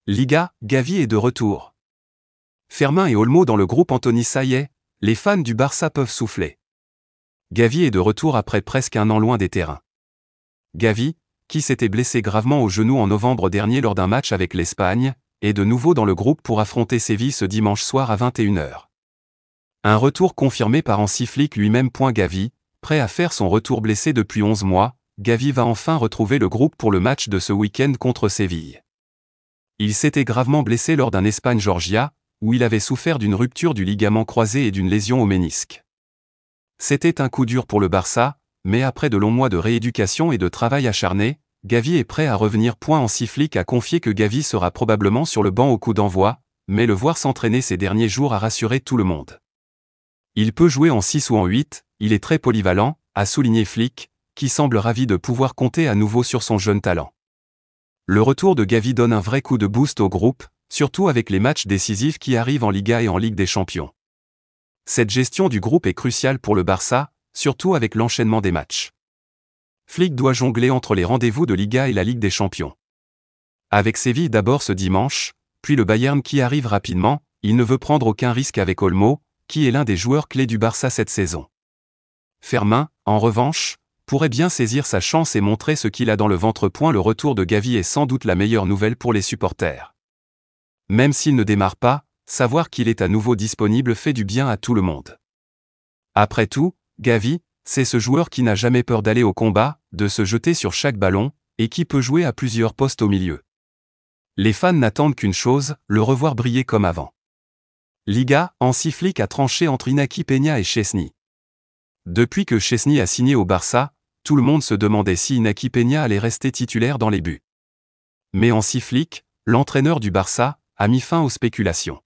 Liga, Gavi est de retour. Fermin et Olmo dans le groupe Anthony, ça y est, les fans du Barça peuvent souffler. Gavi est de retour après presque un an loin des terrains. Gavi, qui s'était blessé gravement au genou en novembre dernier lors d'un match avec l'Espagne, est de nouveau dans le groupe pour affronter Séville ce dimanche soir à 21h. Un retour confirmé par Hansi Flick lui-même. Gavi, prêt à faire son retour blessé depuis 11 mois, Gavi va enfin retrouver le groupe pour le match de ce week-end contre Séville. Il s'était gravement blessé lors d'un Espagne-Georgia, où il avait souffert d'une rupture du ligament croisé et d'une lésion au ménisque. C'était un coup dur pour le Barça, mais après de longs mois de rééducation et de travail acharné, Gavi est prêt à revenir. Hansi Flick a confié que Gavi sera probablement sur le banc au coup d'envoi, mais le voir s'entraîner ces derniers jours a rassuré tout le monde. Il peut jouer en 6 ou en 8, il est très polyvalent, a souligné Flick, qui semble ravi de pouvoir compter à nouveau sur son jeune talent. Le retour de Gavi donne un vrai coup de boost au groupe, surtout avec les matchs décisifs qui arrivent en Liga et en Ligue des Champions. Cette gestion du groupe est cruciale pour le Barça, surtout avec l'enchaînement des matchs. Flick doit jongler entre les rendez-vous de Liga et la Ligue des Champions. Avec Séville d'abord ce dimanche, puis le Bayern qui arrive rapidement, il ne veut prendre aucun risque avec Olmo, qui est l'un des joueurs clés du Barça cette saison. Fermin, en revanche, pourrait bien saisir sa chance et montrer ce qu'il a dans le ventre. Le retour de Gavi est sans doute la meilleure nouvelle pour les supporters. Même s'il ne démarre pas, savoir qu'il est à nouveau disponible fait du bien à tout le monde. Après tout, Gavi, c'est ce joueur qui n'a jamais peur d'aller au combat, de se jeter sur chaque ballon, et qui peut jouer à plusieurs postes au milieu. Les fans n'attendent qu'une chose, le revoir briller comme avant. Liga, Hansi Flick a tranché entre Inaki Peña et Szczesny. Depuis que Szczesny a signé au Barça, tout le monde se demandait si Inaki Peña allait rester titulaire dans les buts. Mais Hansi Flick, l'entraîneur du Barça, a mis fin aux spéculations.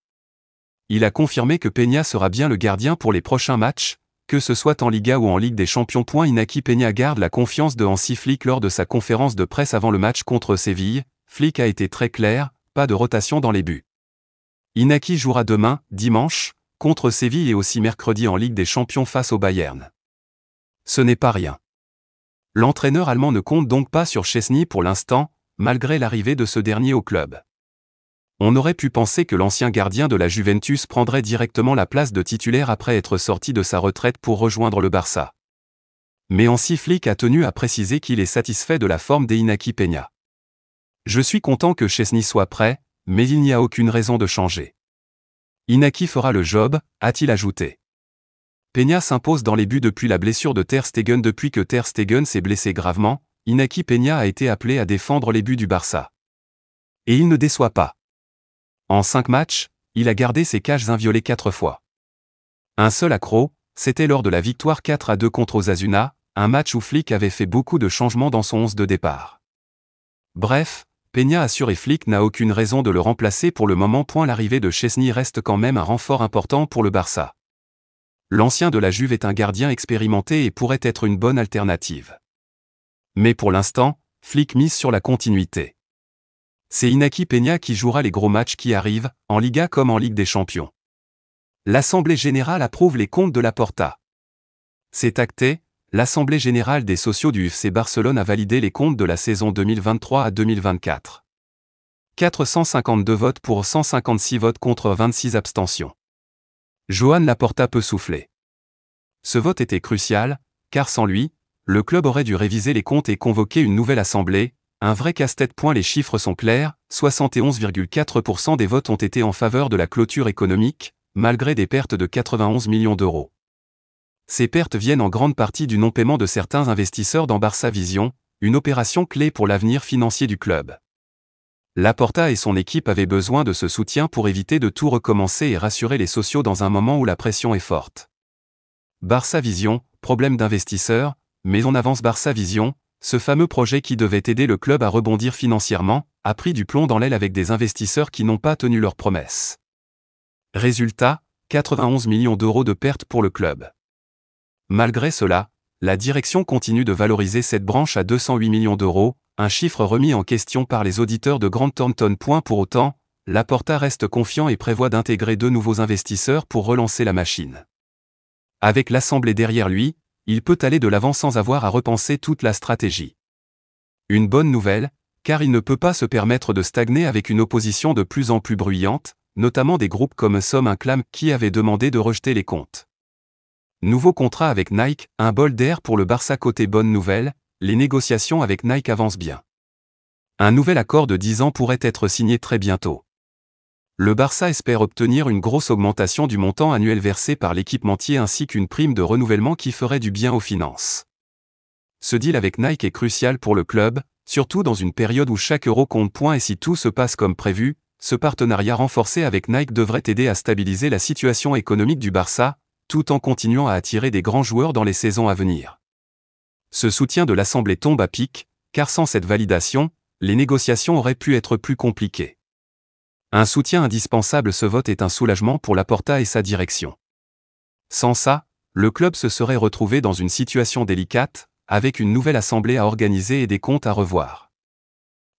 Il a confirmé que Peña sera bien le gardien pour les prochains matchs, que ce soit en Liga ou en Ligue des Champions. Inaki Peña garde la confiance de Hansi Flick lors de sa conférence de presse avant le match contre Séville. Flick a été très clair, pas de rotation dans les buts. Inaki jouera demain, dimanche, contre Séville et aussi mercredi en Ligue des Champions face au Bayern. Ce n'est pas rien. L'entraîneur allemand ne compte donc pas sur Szczesny pour l'instant, malgré l'arrivée de ce dernier au club. On aurait pu penser que l'ancien gardien de la Juventus prendrait directement la place de titulaire après être sorti de sa retraite pour rejoindre le Barça. Mais Hansi Flick a tenu à préciser qu'il est satisfait de la forme d'Inaki Peña. Je suis content que Szczesny soit prêt, mais il n'y a aucune raison de changer. Inaki fera le job, a-t-il ajouté. Peña s'impose dans les buts depuis la blessure de Ter Stegen. Depuis que Ter Stegen s'est blessé gravement, Inaki Peña a été appelé à défendre les buts du Barça. Et il ne déçoit pas. En 5 matchs, il a gardé ses cages inviolées 4 fois. Un seul accroc, c'était lors de la victoire 4-2 contre Osasuna, un match où Flick avait fait beaucoup de changements dans son 11 de départ. Bref, Peña assure et Flick n'a aucune raison de le remplacer pour le moment. L'arrivée de Szczesny reste quand même un renfort important pour le Barça. L'ancien de la Juve est un gardien expérimenté et pourrait être une bonne alternative. Mais pour l'instant, Flick mise sur la continuité. C'est Inaki Peña qui jouera les gros matchs qui arrivent, en Liga comme en Ligue des Champions. L'Assemblée Générale approuve les comptes de Laporta. C'est acté, l'Assemblée Générale des Socios du FC Barcelone a validé les comptes de la saison 2023 à 2024. 452 votes pour 156 votes contre 26 abstentions. Joan Laporta peut souffler. Ce vote était crucial, car sans lui, le club aurait dû réviser les comptes et convoquer une nouvelle assemblée, un vrai casse-tête. Les chiffres sont clairs, 71,4% des votes ont été en faveur de la clôture économique, malgré des pertes de 91 millions d'euros. Ces pertes viennent en grande partie du non-paiement de certains investisseurs dans Barça Vision, une opération clé pour l'avenir financier du club. Laporta et son équipe avaient besoin de ce soutien pour éviter de tout recommencer et rassurer les socios dans un moment où la pression est forte. Barça Vision, problème d'investisseurs, mais on avance. Barça Vision, ce fameux projet qui devait aider le club à rebondir financièrement, a pris du plomb dans l'aile avec des investisseurs qui n'ont pas tenu leurs promesses. Résultat, 91 millions d'euros de pertes pour le club. Malgré cela, la direction continue de valoriser cette branche à 208 millions d'euros, un chiffre remis en question par les auditeurs de Grant Thornton. Pour autant, Laporta reste confiant et prévoit d'intégrer 2 nouveaux investisseurs pour relancer la machine. Avec l'Assemblée derrière lui, il peut aller de l'avant sans avoir à repenser toute la stratégie. Une bonne nouvelle, car il ne peut pas se permettre de stagner avec une opposition de plus en plus bruyante, notamment des groupes comme Somme Inclam qui avaient demandé de rejeter les comptes. Nouveau contrat avec Nike, un bol d'air pour le Barça. Côté bonne nouvelle, les négociations avec Nike avancent bien. Un nouvel accord de 10 ans pourrait être signé très bientôt. Le Barça espère obtenir une grosse augmentation du montant annuel versé par l'équipementier ainsi qu'une prime de renouvellement qui ferait du bien aux finances. Ce deal avec Nike est crucial pour le club, surtout dans une période où chaque euro compte. Et si tout se passe comme prévu, ce partenariat renforcé avec Nike devrait aider à stabiliser la situation économique du Barça, tout en continuant à attirer des grands joueurs dans les saisons à venir. Ce soutien de l'Assemblée tombe à pic, car sans cette validation, les négociations auraient pu être plus compliquées. Un soutien indispensable. Ce vote est un soulagement pour Laporta et sa direction. Sans ça, le club se serait retrouvé dans une situation délicate, avec une nouvelle assemblée à organiser et des comptes à revoir.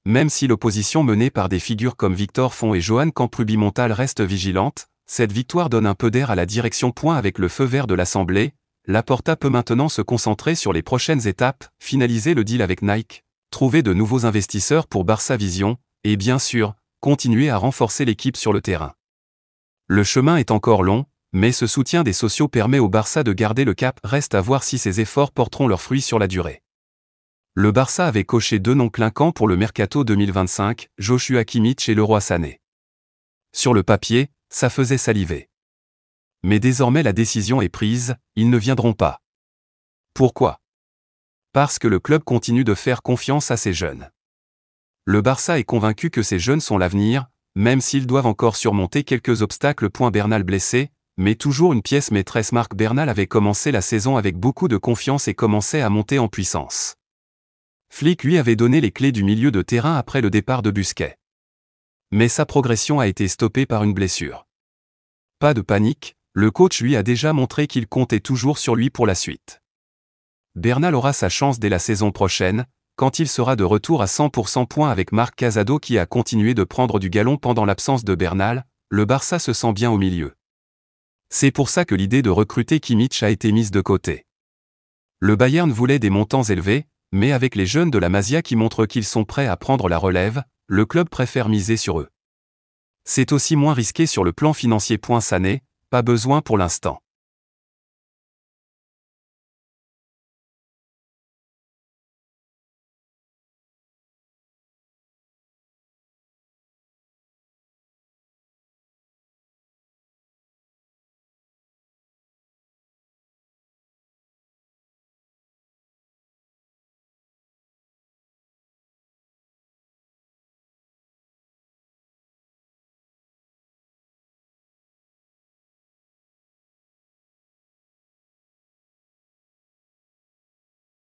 Même si l'opposition menée par des figures comme Victor Font et Joan Camprubi-Montal reste vigilante, cette victoire donne un peu d'air à la direction. Avec le feu vert de l'assemblée, Laporta peut maintenant se concentrer sur les prochaines étapes, finaliser le deal avec Nike, trouver de nouveaux investisseurs pour Barça Vision, et bien sûr, continuer à renforcer l'équipe sur le terrain. Le chemin est encore long, mais ce soutien des sociaux permet au Barça de garder le cap. Reste à voir si ces efforts porteront leurs fruits sur la durée. Le Barça avait coché 2 noms clinquants pour le mercato 2025, Joshua Kimmich et Leroy Sané. Sur le papier, ça faisait saliver. Mais désormais la décision est prise, ils ne viendront pas. Pourquoi ? Parce que le club continue de faire confiance à ces jeunes. Le Barça est convaincu que ces jeunes sont l'avenir, même s'ils doivent encore surmonter quelques obstacles. Bernal blessé, mais toujours une pièce maîtresse. Marc Bernal avait commencé la saison avec beaucoup de confiance et commençait à monter en puissance. Flick lui avait donné les clés du milieu de terrain après le départ de Busquets. Mais sa progression a été stoppée par une blessure. Pas de panique, le coach lui a déjà montré qu'il comptait toujours sur lui pour la suite. Bernal aura sa chance dès la saison prochaine, quand il sera de retour à 100%. Avec Marc Casado qui a continué de prendre du galon pendant l'absence de Bernal, le Barça se sent bien au milieu. C'est pour ça que l'idée de recruter Kimmich a été mise de côté. Le Bayern voulait des montants élevés, mais avec les jeunes de la Masia qui montrent qu'ils sont prêts à prendre la relève, le club préfère miser sur eux. C'est aussi moins risqué sur le plan financier. Sané, pas besoin pour l'instant.